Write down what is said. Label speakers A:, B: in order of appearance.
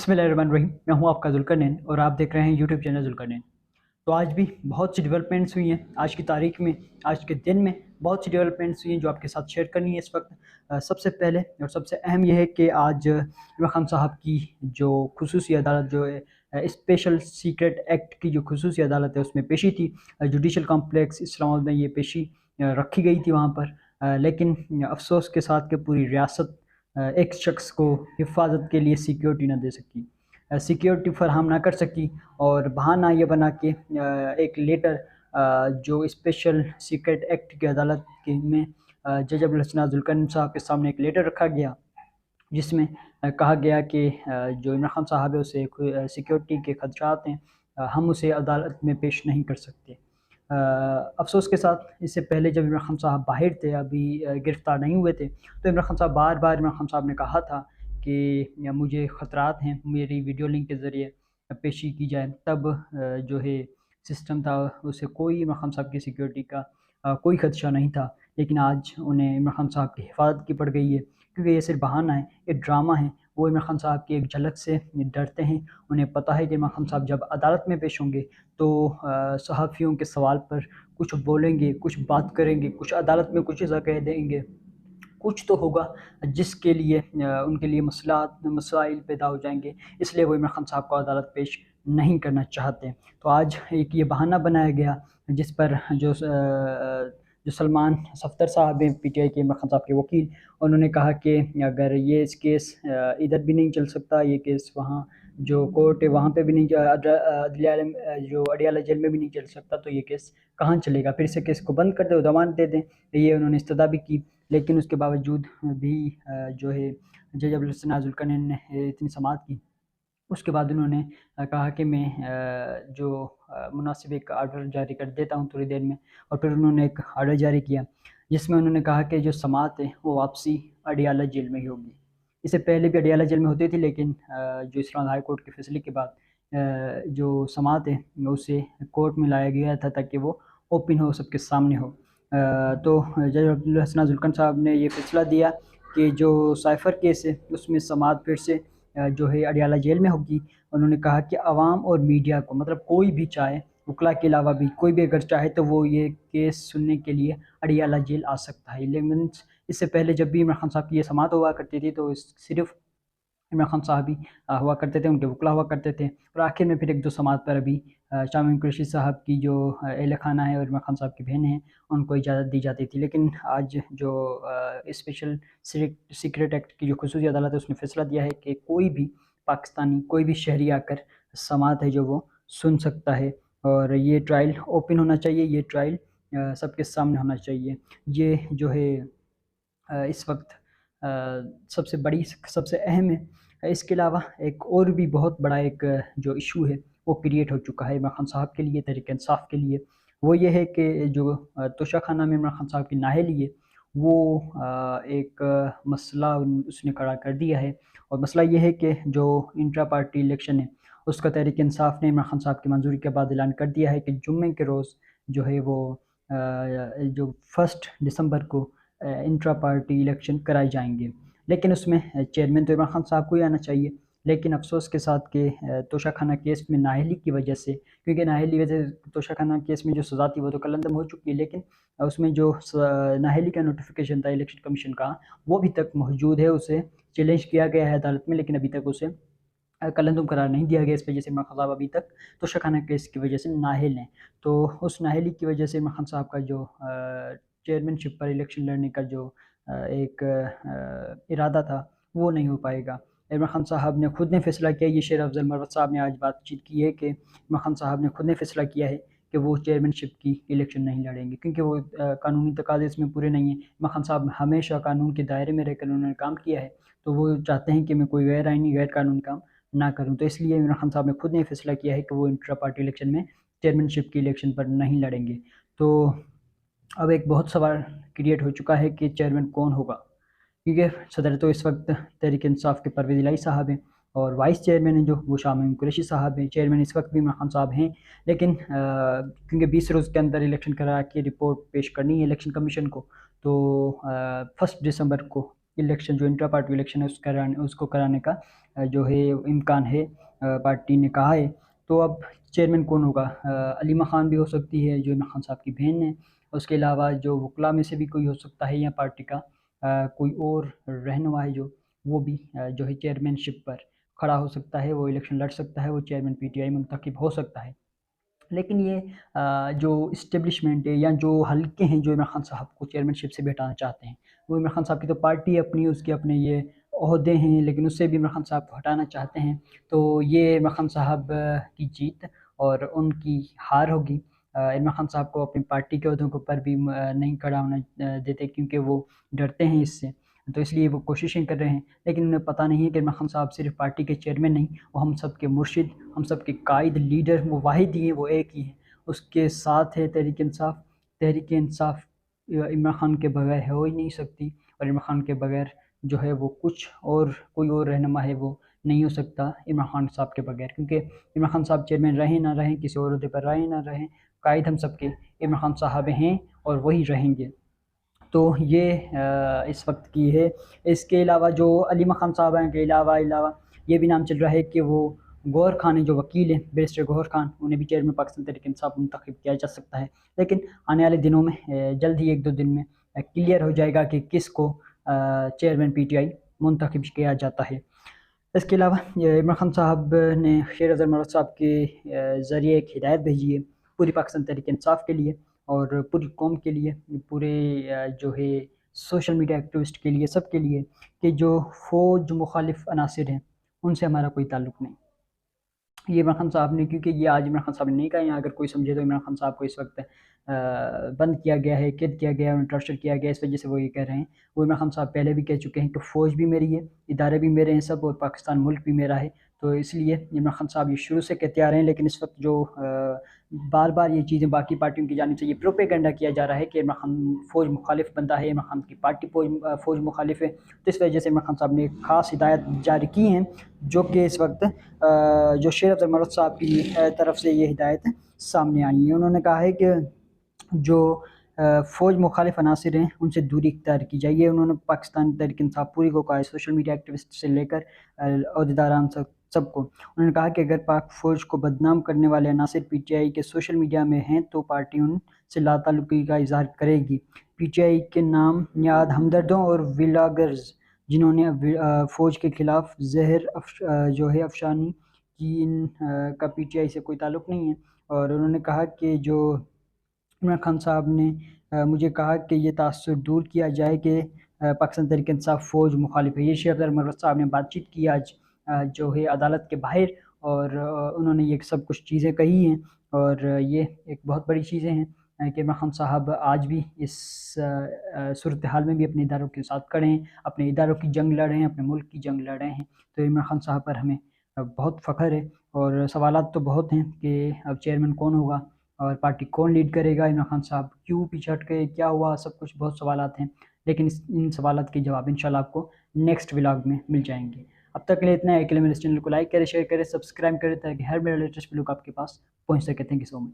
A: बिस्मिल्लाहिर्रहमानिर्रहीम। मैं हूं आपका ज़ुल्करनैन और आप देख रहे हैं यूट्यूब चैनल ज़ुल्करनैन। तो आज भी बहुत सी डेवलपमेंट्स हुई हैं आज की तारीख में, आज के दिन में बहुत सी डेवलपमेंट्स हुई हैं जो आपके साथ शेयर करनी है इस वक्त। सबसे पहले और सबसे अहम यह है कि आज इमरान खान साहब की जो खुसूसी अदालत जो है, स्पेशल सीक्रेट एक्ट की जो खुसूसी अदालत है उसमें पेशी थी। जुडिशल कॉम्प्लेक्स इस्लामाबाद में ये पेशी रखी गई थी वहाँ पर। लेकिन अफसोस के साथ कि पूरी रियासत एक शख्स को हिफाजत के लिए सिक्योरिटी ना दे सकी, सिक्योरिटी फराहम ना कर सकी, और बहाना ये बना के एक लेटर जो स्पेशल सीक्रेट एक्ट की अदालत के में जज अब्दुल हसन ज़ुल्करनैन साहब के सामने एक लेटर रखा गया, जिसमें कहा गया कि जो इमरान खान साहब है उसे सिक्योरिटी के खदशात हैं, हम उसे अदालत में पेश नहीं कर सकते। अफसोस के साथ इससे पहले जब इमरान खान साहब बाहर थे, अभी गिरफ़्तार नहीं हुए थे, तो इमरान खान साहब बार बार इमरान खान साहब ने कहा था कि मुझे ख़तरात हैं, मेरी वीडियो लिंक के ज़रिए पेशी की जाए। तब जो है सिस्टम था उसे कोई इमरान खान साहब की सिक्योरिटी का कोई खदशा नहीं था। लेकिन आज उन्हें इमरान खान साहब की हिफाजत की पड़ गई है, क्योंकि ये सिर्फ बहाना है, ये ड्रामा है। वो इमरान खान साहब की एक झलक से डरते हैं। उन्हें पता है कि इमरान खान साहब जब अदालत में पेश होंगे तो सहाफ़ियों के सवाल पर कुछ बोलेंगे, कुछ बात करेंगे, कुछ अदालत में कुछ ऐसा कह देंगे, कुछ तो होगा जिसके लिए उनके लिए मसाइल पैदा हो जाएंगे। इसलिए वो इमरान खान साहब को अदालत पेश नहीं करना चाहते। तो आज एक ये बहाना बनाया गया, जिस पर जो सलमान सफ्तर साहब हैं, पीटीआई के इमरान खान साहब के वकील, उन्होंने कहा कि अगर ये इस केस इधर भी नहीं चल सकता, ये केस वहाँ जो कोर्ट है वहाँ पे भी नहीं, जो अडियाला जेल में भी नहीं चल सकता, तो ये केस कहाँ चलेगा। फिर से केस को बंद कर दे, जमानत दे दें। ये उन्होंने इस्तदा भी की, लेकिन उसके बावजूद भी जो है जज अब्दुल हसन ज़ुल्करनैन ने इतनी समाअत की। उसके बाद उन्होंने कहा कि मैं जो मुनासिब एक आर्डर जारी कर देता हूँ थोड़ी देर में। और फिर उन्होंने एक आर्डर जारी किया, जिसमें उन्होंने कहा कि जो समाअत है वो वापसी अडियाला जेल में ही होगी। इससे पहले भी अडियाला जेल में होती थी, लेकिन जो इस्लामाबाद हाई कोर्ट के फैसले के बाद जो समाअत है उसे कोर्ट में लाया गया था, ताकि वो ओपन हो, सबके सामने हो। तो जज अब्दुल हसन ज़ुल्करनैन साहब ने ये फैसला दिया कि जो साइफ़र केस है उसमें समाअत फिर से जो है अडियाला जेल में होगी। उन्होंने कहा कि आवाम और मीडिया को, मतलब कोई भी चाहे, वकला के अलावा भी कोई भी अगर चाहे तो वो ये केस सुनने के लिए अडियाला जेल आ सकता है। लेकिन इससे पहले जब भी इमरान खान साहब की ये समाअत हुआ करती थी तो सिर्फ इमरान खान साहब ही हुआ करते थे, उनके वकला हुआ करते थे। और आखिर में फिर एक दो समाअत पर अभी शामीम कुरैशी साहब की जो अहल खाना है और इमरान खान साहब की बहन हैं, उनको इजाज़त दी जाती थी। लेकिन आज जो स्पेशल सीक्रेट एक्ट की जो खुसूसी अदालत है उसने फैसला दिया है कि कोई भी पाकिस्तानी, कोई भी शहरी आकर समाअत है जो वो सुन सकता है। और ये ट्रायल ओपन होना चाहिए, ये ट्रायल सबके सामने होना चाहिए। ये जो है इस वक्त सबसे बड़ी, सबसे अहम है। इसके अलावा एक और भी बहुत बड़ा एक जो इशू है वो क्रिएट हो चुका है इमरान खान साहब के लिए, तहरीक इंसाफ के लिए। वो ये है कि जो तोशा खाना में इमरान खान साहब की नाअहली है, वो एक मसला उसने खड़ा कर दिया है। और मसला ये है कि जो इंट्रा पार्टी इलेक्शन है उसका तहरीक इंसाफ ने इमरान खान साहब की मंजूरी के बाद ऐलान कर दिया है कि जुम्मे के रोज़ जो है वो जो 1 दिसंबर को इंट्रा पार्टी इलेक्शन कराए जाएंगे। लेकिन उसमें चेयरमैन तो इमरान खान साहब को ही आना चाहिए। लेकिन अफसोस के साथ कि तोशा खाना केस में नाअहली की वजह से, क्योंकि नाअहली वजह तोशा खाना केस में जो सज़ा थी वो तो कलंदम हो चुकी है, लेकिन उसमें जो नाअहली का नोटिफिकेशन था इलेक्शन कमीशन का, वो अभी तक मौजूद है। उसे चैलेंज किया गया है अदालत में, लेकिन अभी तक उसे कलंदम करार नहीं दिया गया। इस वजह से इमरान खान साहब अभी तक तोशा खाना केस की वजह से नाअहल हैं। तो उस नाअहली की वजह से इमरान खान साहब का जो चेयरमैनशिप पर इलेक्शन लड़ने का जो एक इरादा था वो नहीं हो पाएगा। इमरान खान साहब ने खुद ने फैसला किया, ये शेर अफजल मरवत साहब ने आज बातचीत की है कि इमरान खान साहब ने खुद ने फैसला किया है कि वो चेयरमैनशिप की इलेक्शन नहीं लड़ेंगे, क्योंकि वो कानूनी तकाज़े इसमें पूरे नहीं हैं। इमरान खान साहब हमेशा कानून के दायरे में रहकर उन्होंने काम किया है, तो वो चाहते हैं कि मैं कोई गैर आइनी, गैर कानूनी काम ना करूं। तो इसलिए इमरान खान साहब ने खुद ने फैसला किया है कि वो इंट्रा पार्टी इलेक्शन में चेयरमैनशिप की इलेक्शन पर नहीं लड़ेंगे। तो अब एक बहुत सवाल क्रिएट हो चुका है कि चेयरमैन कौन होगा, क्योंकि सदर तो इस वक्त तहरीक इंसाफ के परवेज़ इलाही साहब हैं, और वाइस चेयरमैन हैं जो वो शामीम कुरैशी साहब हैं। चेयरमैन इस वक्त भी इमरान खान साहब हैं, लेकिन क्योंकि 20 रोज़ के अंदर इलेक्शन करा के रिपोर्ट पेश करनी है इलेक्शन कमीशन को, तो 1 दिसंबर को इलेक्शन जो इंट्रा पार्टी इलेक्शन है उसको कराने का जो है इम्कान है, पार्टी ने कहा है। तो अब चेयरमैन कौन होगा? अलीमा खान भी हो सकती है जो इमरान खान साहब की बहन है, उसके अलावा जो वकला में से भी कोई हो सकता है, या पार्टी का कोई और रहनुमा है जो वो भी जो है चेयरमैनशिप पर खड़ा हो सकता है, वो इलेक्शन लड़ सकता है, वो चेयरमैन पीटीआई मुंतखब हो सकता है। लेकिन ये जो इस्टेब्लिशमेंट है या जो हल्के हैं जो इमरान खान साहब को चेयरमैनशिप से बैठाना चाहते हैं, वो इमरान खान साहब की तो पार्टी अपनी, उसके अपने ये ओहदे हैं, लेकिन उससे भी इमरान खान साहब को हटाना चाहते हैं। तो ये इमरान खान साहब की जीत और उनकी हार होगी। इमरान खान साहब को अपनी पार्टी के ओहदों के ऊपर भी नहीं खड़ा होना देते, क्योंकि वो डरते हैं इससे, तो इसलिए वो कोशिशें कर रहे हैं। लेकिन उन्हें पता नहीं है कि इमरान खान साहब सिर्फ पार्टी के चेयरमैन नहीं, वो हम सब के मुर्शिद, हम सब के कायद, लीडर, वो वाहिद ही है, वो एक ही है। उसके साथ है तहरीक इंसाफ। तहरीक इंसाफ इमरान खान के बगैर हो ही नहीं सकती, और इमरान खान के बगैर जो है वो कुछ और कोई और रहनुमा है वो नहीं हो सकता इमरान खान साहब के बगैर, क्योंकि इमरान खान साहब चेयरमैन रहें ना रहें, किसी और अहदे पर रहें ना रहें, कायद हम सब के इमरान खान साहब हैं और वही रहेंगे। तो ये इस वक्त की है। इसके अलावा जो अलीमा खान साहब हैं के अलावा ये भी नाम चल रहा है कि वो गौहर खान हैं जो वकील हैं, बैरिस्टर गौहर खान, उन्हें भी चेयरमैन पाकिस्तान तहरीक इंसाफ मुंतखब किया जा सकता है। लेकिन आने वाले दिनों में जल्द ही 1-2 दिन में क्लियर हो जाएगा कि किस को चेयरमैन पीटीआई मुंतखब किया जाता है। इसके अलावा इमरान खान साहब ने शेर अज़हर मरद साहब के ज़रिए एक हिदायत भेजी है पूरी पाकिस्तान तहरीक इंसाफ के लिए और पूरी कौम के लिए, पूरे जो है सोशल मीडिया एक्टिविस्ट के लिए, सब के लिए, कि जो फ़ौज मुखालिफ अनासिर हैं उनसे हमारा कोई ताल्लुक़ नहीं। ये इमरान खान साहब ने, क्योंकि ये आज इमरान खान साहब ने नहीं कहा, यहाँ अगर कोई समझे तो इमरान खान साहब को इस वक्त बंद किया गया है, कैद किया गया है, उन्हें टॉर्चर किया गया है, इस वजह से वो ये कह रहे हैं। वो इमरान खान साहब पहले भी कह चुके हैं कि फ़ौज भी मेरी है, इदारे भी मेरे हैं सब, और पाकिस्तान मुल्क भी मेरा है। तो इसलिए इमरान खान साहब ये शुरू से कहते आ रहे हैं, लेकिन इस वक्त जो बार बार ये चीज़ें बाकी पार्टियों की जानिब से ये प्रोपेगेंडा किया जा रहा है कि इमरान खान फ़ौज मुखालिफ बंदा है, इमरान खान की पार्टी फ़ौज मुखालिफ है, तो इस वजह से इमरान खान साहब ने ख़ास हिदायत जारी की हैं, जो कि इस वक्त जो शेर अफ़ज़ल मरद साहब की तरफ से ये हिदायत सामने आई है। उन्होंने कहा है कि जो फ़ौज मुखालिफ अनासिर हैं उनसे दूरी इख्तियार की जाए। उन्होंने पाकिस्तान तहरीक इंसाफ पूरी को कहा है, सोशल मीडिया एक्टिविस्ट से लेकर अहदेदारान सबको। उन्होंने कहा कि अगर पाक फ़ौज को बदनाम करने वाले अनासिर पीटीआई के सोशल मीडिया में हैं तो पार्टी उनसे लाताल्लुकी का इज़हार करेगी। पीटीआई के नाम याद हमदर्दों और व्लॉगर्स जिन्होंने फ़ौज के ख़िलाफ़ ज़हर जो है अफशानी की, का पीटीआई से कोई ताल्लुक़ नहीं है। और उन्होंने कहा कि जो इमरान खान साहब ने मुझे कहा कि ये तासुर दूर किया जाए कि पाकिस्तान तहरीक इंसाफ फ़ौज मुखालिफ है। ये शेर अफ़ज़ल मरद साहब ने बातचीत की आज जो है अदालत के बाहर, और उन्होंने ये सब कुछ चीज़ें कही हैं, और ये एक बहुत बड़ी चीज़ें हैं कि इमरान खान साहब आज भी इस सूरत हाल में भी अपने इदारों के साथ खड़े हैं, अपने इदारों की जंग लड़ रहे हैं, अपने मुल्क की जंग लड़ रहे हैं। तो इमरान खान साहब पर हमें बहुत फ़ख्र है, और सवालात तो बहुत हैं कि अब चेयरमैन कौन होगा और पार्टी कौन लीड करेगा, इमरान खान साहब क्यों पीछे हट गए, क्या हुआ, सब कुछ बहुत सवालात हैं। लेकिन इन सवालात के जवाब इंशाल्लाह आपको नेक्स्ट व्लॉग में मिल जाएंगे। अब तक के लिए इतना है। के लिए मेरे चैनल को लाइक करें, शेयर करें, सब्सक्राइब करें, ताकि हर मेरा लेटेस्ट व्लॉग आपके पास पहुंच सके। Thank you so much.